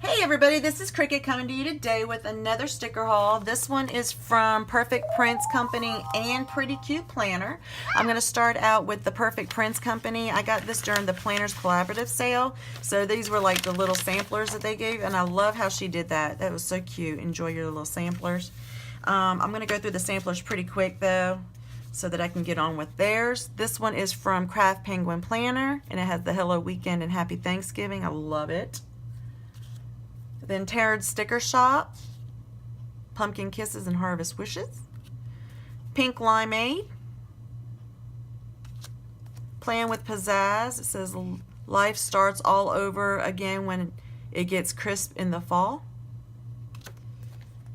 Hey everybody, this is Cricket coming to you today with another sticker haul. This one is from Perfect Prints Company and Pretty Cute Planner. I'm going to start out with the Perfect Prints Company. I got this during the Planners Collaborative sale. So these were like the little samplers that they gave, and I love how she did that. That was so cute. Enjoy your little samplers. I'm going to go through the samplers pretty quick though, so that I can get on with theirs. This one is from Craft Penguin Planner, and it has the Hello Weekend and Happy Thanksgiving. I love it. Then Tarot Sticker Shop, Pumpkin Kisses and Harvest Wishes, Pink Limeade, Plan with Pizzazz. It says life starts all over again when it gets crisp in the fall.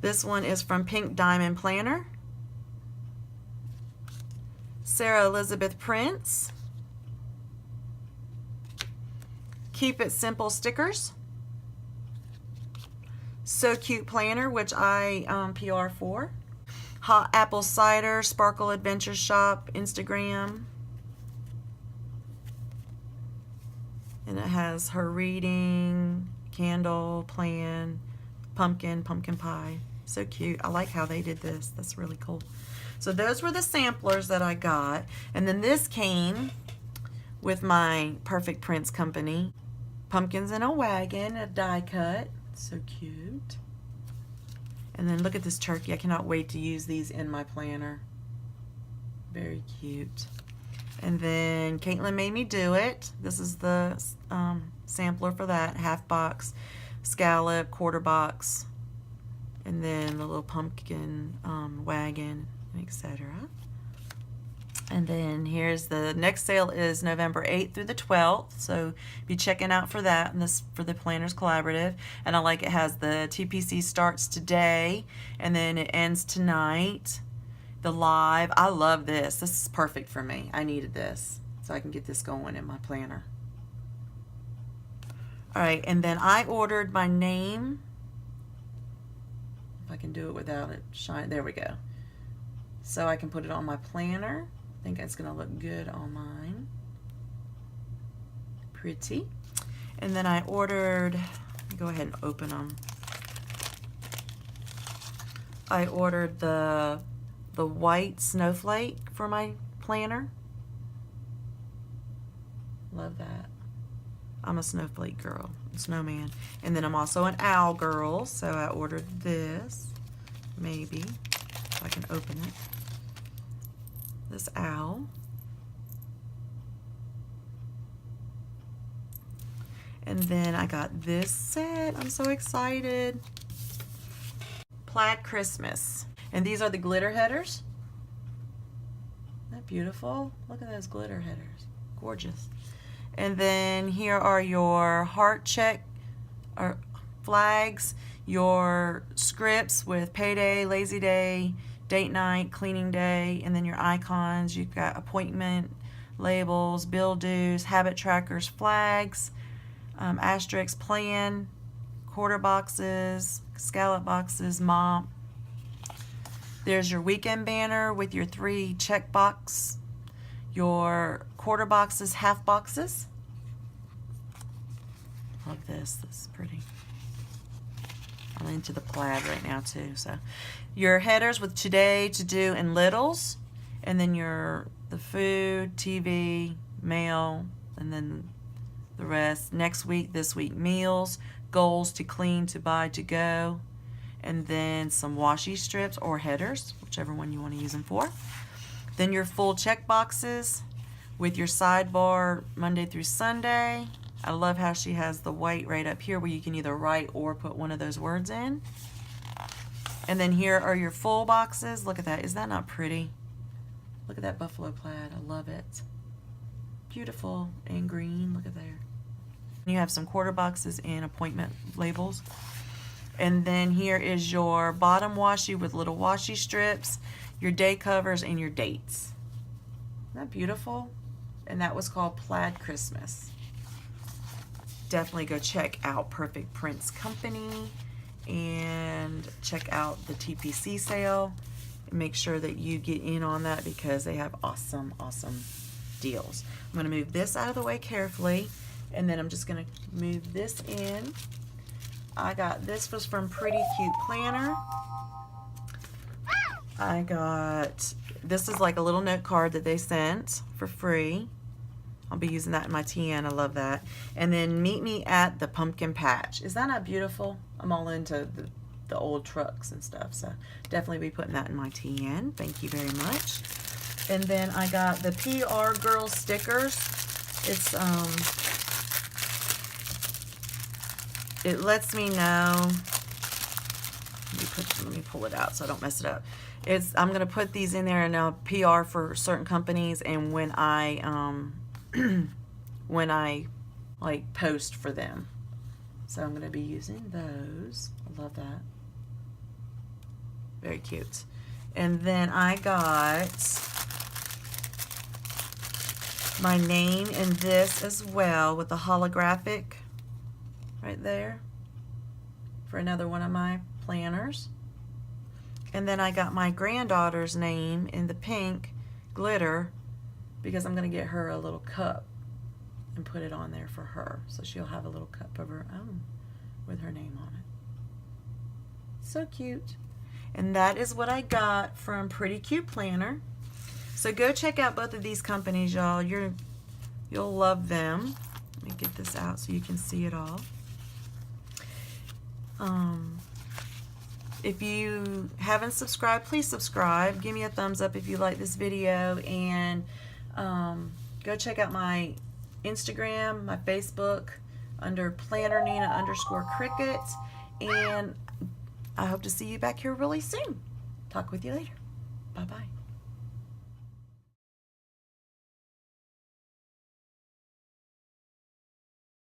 This one is from Pink Diamond Planner, Sarah Elizabeth Prince, Keep It Simple Stickers, So Cute Planner, which I PR for, Hot Apple Cider, Sparkle Adventure Shop, Instagram, and it has her reading, candle, plan, pumpkin pie. So cute. I like how they did this. That's really cool. So those were the samplers that I got, and then this came with my Perfect Prints Company, Pumpkins in a Wagon, a die cut. So cute. And then look at this turkey. I cannot wait to use these in my planner. Very cute. And then Caitlin made me do it. This is the sampler for that. Half box, scallop, quarter box, and then the little pumpkin wagon, etc. And then here's the next sale is November 8th through the 12th, so be checking out for that, and this for the Planners Collaborative. And I like it has the TPC starts today and then it ends tonight. The live, I love this. This is perfect for me. I needed this so I can get this going in my planner. All right, and then I ordered my name. If I can do it without it shine, there we go. So I can put it on my planner. I think it's gonna look good on mine. Pretty. And then I ordered, go ahead and open them. I ordered the white snowflake for my planner. Love that. I'm a snowflake girl, snowman. And then I'm also an owl girl, so I ordered this. Maybe, if I can open it. This owl. And then I got this set. I'm so excited. Plaid Christmas. And these are the glitter headers. Isn't that beautiful? Look at those glitter headers. Gorgeous. And then here are your heart check or flags, your scripts with payday, lazy day, date night, cleaning day, and then your icons. You've got appointment labels, bill dues, habit trackers, flags, asterisk, plan, quarter boxes, scallop boxes, mop. There's your weekend banner with your 3 check box, your quarter boxes, half boxes. Love this. This is pretty. I'm into the plaid right now too. So your headers with today, to do, and littles, and then the food, TV, mail, and then the rest. Next week, this week, meals, goals, to clean, to buy, to go, and then some washi strips or headers, whichever one you want to use them for. Then your full check boxes with your sidebar Monday through Sunday. I love how she has the white right up here where you can either write or put one of those words in. And then here are your full boxes. Look at that. Is that not pretty? Look at that buffalo plaid. I love it. Beautiful and green. Look at there. You have some quarter boxes and appointment labels. And then here is your bottom washi with little washi strips, your day covers, and your dates. Isn't that beautiful? And that was called Plaid Christmas. Definitely go check out Perfect Prints Company and check out the TPC sale. And make sure that you get in on that because they have awesome, awesome deals. I'm going to move this out of the way carefully, and then I'm just going to move this in I got, this was from Pretty Cute Planner. I got, this is like a little note card that they sent for free. I'll be using that in my TN. I love that. And then meet me at the pumpkin patch. Is that not beautiful? I'm all into the old trucks and stuff, so definitely be putting that in my TN. Thank you very much. And then I got the PR Girl stickers. It's it lets me know. Let me pull it out so I don't mess it up. I'm gonna put these in there and I'll PR for certain companies, and when I when I like post for them. So I'm going to be using those. I love that. Very cute. And then I got my name in this as well with the holographic right there for another one of my planners. And then I got my granddaughter's name in the pink glitter because I'm going to get her a little cup and put it on there for her. So she'll have a little cup of her own with her name on it. So cute. And that is what I got from Pretty Cute Planner. So go check out both of these companies, y'all. You'll love them. Let me get this out so you can see it all. If you haven't subscribed, please subscribe. Give me a thumbs up if you like this video, and go check out my Instagram, my Facebook under PlannerNina_Cricket, and I hope to see you back here really soon. Talk with you later. Bye-bye.